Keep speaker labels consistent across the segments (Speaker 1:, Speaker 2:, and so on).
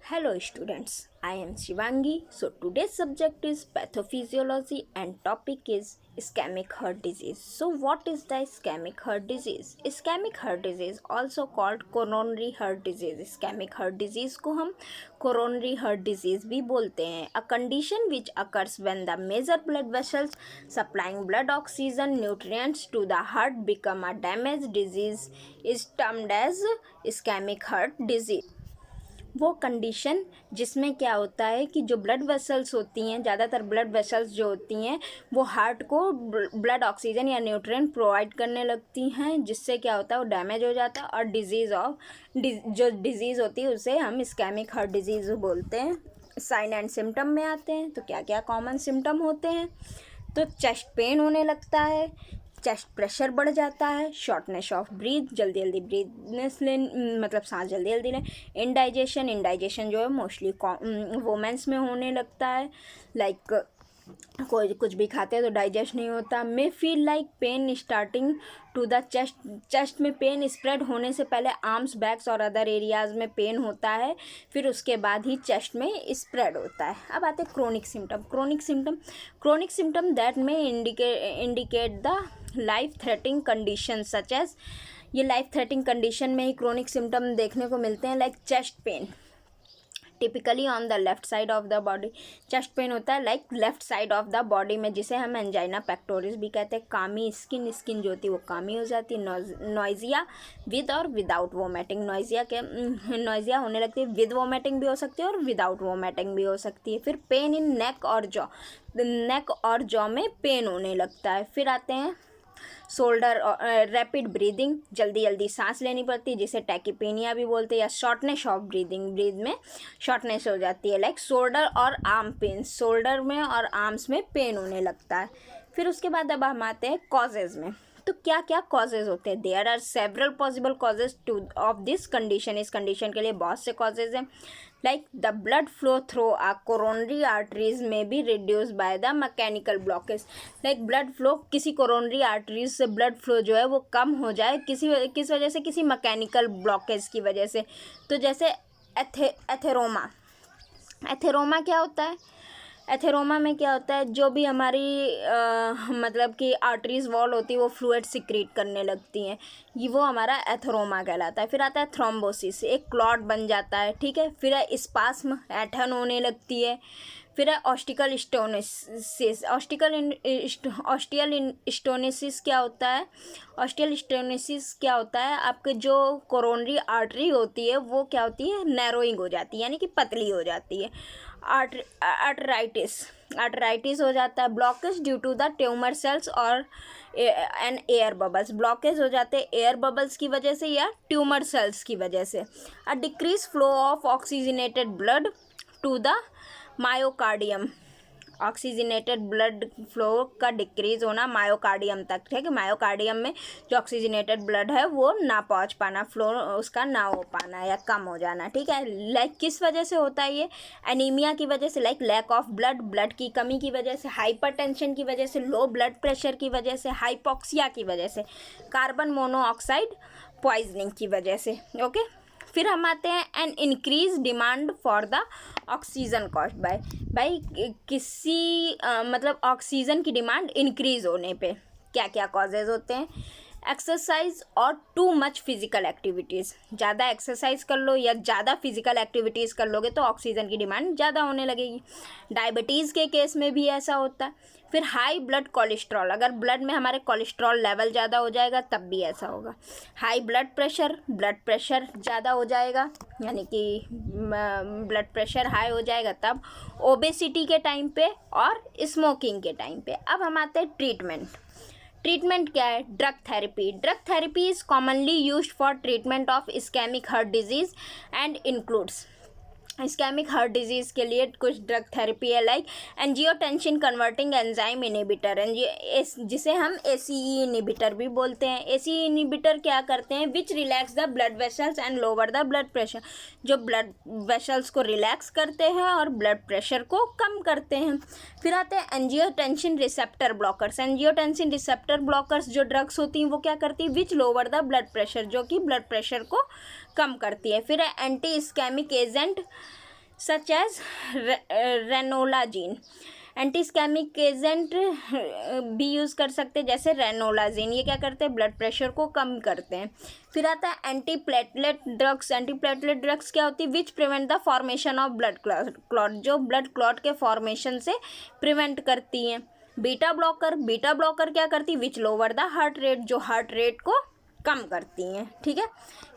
Speaker 1: Hello students, I am Shivangi. So today's subject is pathophysiology and topic is ischemic heart disease. So what is the ischemic heart disease? Ischemic heart disease also called coronary heart disease. Ischemic heart disease को हम coronary heart disease भी बोलते हैं. A condition which occurs when the major blood vessels supplying blood oxygen nutrients to the heart become a damaged disease is termed as ischemic heart disease. वो condition जिसमें क्या होता है कि जो ब्लड वेसल्स होती हैं, ज़्यादातर ब्लड वेसल्स जो होती हैं वो हार्ट को ब्लड ऑक्सीजन या न्यूट्रिएंट प्रोवाइड करने लगती हैं, जिससे क्या होता है वो डैमेज हो जाता है और जो डिज़ीज़ होती है उसे हम इस्केमिक हार्ट डिजीज़ बोलते हैं. साइन एंड सिम्टम में आते हैं तो क्या क्या कॉमन सिम्टम होते हैं. तो चेस्ट पेन होने लगता है, चेस्ट प्रेशर बढ़ जाता है, शॉर्टनेस ऑफ ब्रीथ, जल्दी जल्दी ब्रीथनेस मतलब सांस जल्दी जल्दी लें. इंडाइजेशन जो है मोस्टली वोमेंस में होने लगता है. लाइक कोई कुछ भी खाते हैं तो डाइजेस्ट नहीं होता. May feel like pain starting to the chest में पेन स्प्रेड होने से पहले आर्म्स, बैक्स और अदर एरियाज़ में पेन होता है, फिर उसके बाद ही चेस्ट में स्प्रेड होता है. अब आते हैं क्रोनिक सिम्टम दैट में indicate the life threatening condition such as. ये लाइफ थ्रेटनिंग कंडीशन में ही क्रोनिक सिम्टम देखने को मिलते हैं. Like chest pain typically on the left side of the body. Chest pain होता है like left side of the body में, जिसे हम एंजाइना पेक्टोरिस भी कहते हैं. कामी स्किन जो होती है वो कामी हो जाती है. नॉइजिया विद और विदाउट वोमिटिंग. नॉइजिया होने लगती है, विद वोमिटिंग भी हो सकती है और विदाउट वोमिटिंग भी हो सकती है. फिर पेन इन नेक और जॉ में पेन होने लगता है. फिर आते हैं शोल्डर. रैपिड ब्रीदिंग, जल्दी जल्दी सांस लेनी पड़ती है, जिसे टैकीपेनिया भी बोलते हैं. या शॉर्टनेस ऑफ ब्रीथ में शॉर्टनेस हो जाती है. लाइक शोल्डर और आर्म पेन, शोल्डर में और आर्म्स में पेन होने लगता है. फिर उसके बाद अब हम आते हैं कॉजेज़ में. तो क्या क्या कॉजेज़ होते हैं. There are several possible causes of this condition. इस कंडीशन के लिए बहुत से कॉजेज़ हैं. Like the blood flow through a coronary arteries में be reduce by the mechanical blockage. Like blood flow, किसी कोरोनरी आर्टरीज से ब्लड फ्लो जो है वो कम हो जाए किस वजह से, किसी मैकेनिकल ब्लॉकेज की वजह से. तो जैसे एथेरोमा क्या होता है. एथेरोमा में क्या होता है, जो भी हमारी मतलब कि आर्टरीज वॉल होती है वो फ्लूइड सिक्रीट करने लगती हैं, ये वो हमारा एथेरोमा कहलाता है. फिर आता है थ्रोम्बोसिस, एक क्लॉट बन जाता है. ठीक है. फिर है स्पास्म, ऐंठन होने लगती है. फिर है ऑस्टियल स्टोनिसिस क्या होता है. ऑस्टियल स्टोनिसिस क्या होता है, आपके जो कोरोनरी आर्टरी होती है वो क्या होती है, नैरोइंग हो जाती है, यानी कि पतली हो जाती है. आर्टराइटिस हो जाता है. Blockage due to the tumour cells और एंड एयर बबल्स. ब्लॉकेज हो जाते हैं एयर बबल्स की वजह से या ट्यूमर सेल्स की वजह से. A decrease flow of oxygenated blood to the myocardium. Oxygenated blood flow का डिक्रीज होना मायोकार्डियम तक. ठीक है. मायोकार्डियम में जो ऑक्सीजनेटेड ब्लड है वो ना पहुंच पाना, फ्लो उसका ना हो पाना या कम हो जाना. ठीक है. लाइक किस वजह से होता है ये, एनीमिया की वजह से, लाइक लैक ऑफ ब्लड की कमी की वजह से, हाइपरटेंशन की वजह से, लो ब्लड प्रेशर की वजह से, हाइपोक्सिया की वजह से, कार्बन मोनोऑक्साइड पॉइजनिंग की वजह से. ओके. फिर हम आते हैं an increase demand for the oxygen cost by किसी मतलब ऑक्सीजन की डिमांड इंक्रीज होने पे क्या क्या कॉजेज़ होते हैं. एक्सरसाइज और टू मच फिजिकल एक्टिविटीज़. ज़्यादा एक्सरसाइज कर लो या ज़्यादा फिजिकल एक्टिविटीज़ कर लोगे तो ऑक्सीजन की डिमांड ज़्यादा होने लगेगी. डायबिटीज़ के केस में भी ऐसा होता है. फिर हाई ब्लड कोलेस्ट्रॉल, अगर ब्लड में हमारे कोलेस्ट्रॉल लेवल ज़्यादा हो जाएगा तब भी ऐसा होगा. हाई ब्लड प्रेशर ज़्यादा हो जाएगा, यानी कि ब्लड प्रेशर हाई हो जाएगा तब. ओबेसिटी के टाइम पे और स्मोकिंग के टाइम पे. अब हम आते हैं ट्रीटमेंट क्या है. Drug therapy is commonly used for treatment of ischemic heart disease and includes. Ischemic heart disease के लिए कुछ ड्रग थेरेपी है. Like angiotensin converting enzyme inhibitor, जिसे हम ACE इनिबिटर भी बोलते हैं. ACE इनिबिटर क्या करते हैं, which relax the blood vessels and lower the blood pressure. जो ब्लड वेसल्स को रिलैक्स करते हैं और ब्लड प्रेशर को कम करते हैं. फिर आते हैं angiotensin receptor blockers. Angiotensin receptor blockers जो ड्रग्स होती हैं वो क्या करती है, विच लोअर द ब्लड प्रेशर, जो कि ब्लड प्रेशर को कम करती है. फिर है anti ischemic agent such as ranolazine. Antiischemic agent भी यूज़ कर सकते हैं जैसे रेनोलाजीन, ये क्या करते हैं, ब्लड प्रेशर को कम करते हैं। फिर आता है anti platelet drugs. Anti platelet drugs क्या होती है, which prevent the formation of blood clot, जो ब्लड क्लॉट के फॉर्मेशन से प्रिवेंट करती हैं। बीटा ब्लॉकर, बीटा ब्लॉकर क्या करती है, विच लोअर द हार्ट रेट, जो हार्ट रेट को कम करती हैं, ठीक है।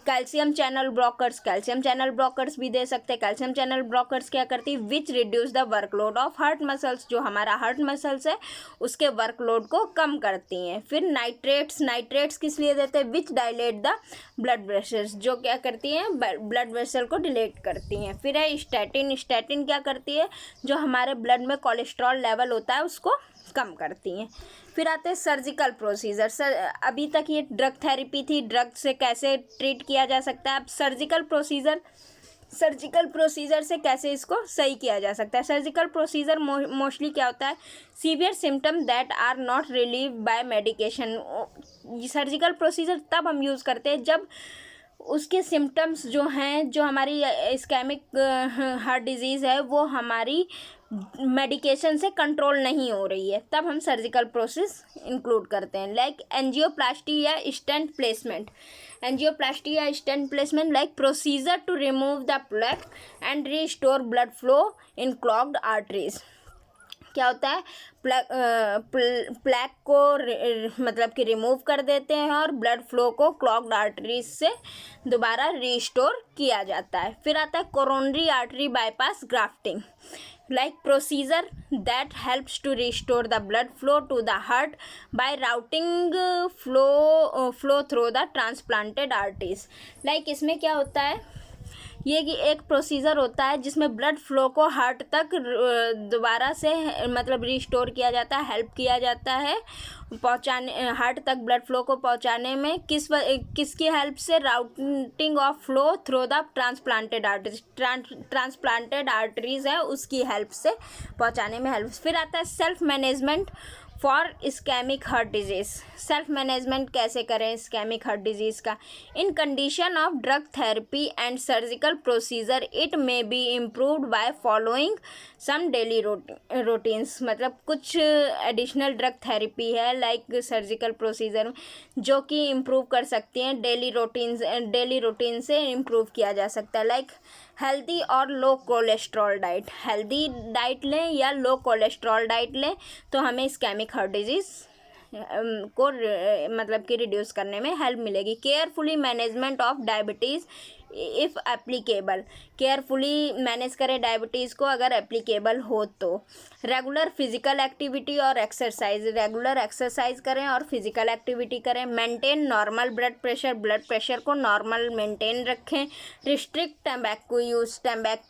Speaker 1: Calcium channel blockers, calcium channel blockers भी दे सकते हैं। कैल्शियम चैनल ब्लॉकर्स क्या करती है, which reduce the workload of heart muscles, जो हमारा हार्ट मसल्स है उसके वर्कलोड को कम करती हैं। फिर नाइट्रेट्स, नाइट्रेट्स किस लिए देते हैं, विच डायलेट द ब्लड वेसल्स, जो क्या करती हैं, ब्लड वेसल को डिलेट करती हैं। फिर है स्टैटिन, स्टैटिन क्या करती है, जो हमारे ब्लड में कोलेस्ट्रॉल लेवल होता है उसको कम करती हैं। फिर आते हैं सर्जिकल प्रोसीजर। अभी तक ये ड्रग थेरेपी थी, ड्रग से कैसे ट्रीट किया जा सकता है। अब सर्जिकल प्रोसीजर, सर्जिकल प्रोसीजर से कैसे इसको सही किया जा सकता है। सर्जिकल प्रोसीजर मोस्टली क्या होता है, severe symptom that are not relieve by medication. Surgical procedure तब हम यूज़ करते हैं जब उसके सिम्टम्स जो हैं, जो हमारी इस्केमिक हार्ट डिजीज़ है वो हमारी मेडिकेशन से कंट्रोल नहीं हो रही है, तब हम सर्जिकल प्रोसेस इंक्लूड करते हैं। लाइक एंजियोप्लास्टी या स्टेंट प्लेसमेंट। एंजियोप्लास्टी या stent placement like procedure to remove the plaque and restore blood flow in clogged arteries. क्या होता है, प्लेक को मतलब कि रिमूव कर देते हैं और ब्लड फ्लो को क्लॉग्ड आर्टरीज से दोबारा रिस्टोर किया जाता है। फिर आता है coronary artery bypass grafting, like procedure that helps to restore the blood flow to the heart by routing flow through the transplanted arteries। like इसमें क्या होता है, ये कि एक प्रोसीजर होता है जिसमें ब्लड फ्लो को हार्ट तक दोबारा से मतलब रिस्टोर किया जाता है, हेल्प किया जाता है पहुंचाने, हार्ट तक ब्लड फ्लो को पहुंचाने में। किसकी हेल्प से, routing of flow through the transplanted arteries, transplanted arteries है उसकी हेल्प से पहुंचाने में हेल्प। फिर आता है self management for ischemic heart disease. Self management कैसे करें इस्केमिक हार्ट डिजीज़ का, in condition of drug therapy and surgical procedure it may be improved by following some daily routines. मतलब कुछ एडिशनल ड्रग थेरेपी है like surgical procedure जो कि improve कर सकती हैं, डेली रूटीन से इम्प्रूव किया जा सकता है। लाइक हेल्दी और लो कोलेस्ट्रॉल डाइट, हेल्दी डाइट लें या लो कोलेस्ट्रॉल डाइट लें तो हमें इस्केमिक हार्ट डिजीज़ को मतलब कि रिड्यूस करने में हेल्प मिलेगी। Carefully management of diabetes if applicable, carefully manage करें डायबिटीज़ को अगर एप्लीकेबल हो तो। रेगुलर फिजिकल एक्टिविटी और एक्सरसाइज, रेगुलर एक्सरसाइज करें और फिजिकल एक्टिविटी करें। मेंटेन नॉर्मल ब्लड प्रेशर को नॉर्मल मेंटेन रखें। रिस्ट्रिक्ट टम्बैको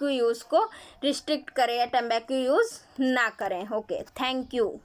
Speaker 1: यूज़ को रिस्ट्रिक्ट करें या टम्बैको यूज़ ना करें। Okay, thank you.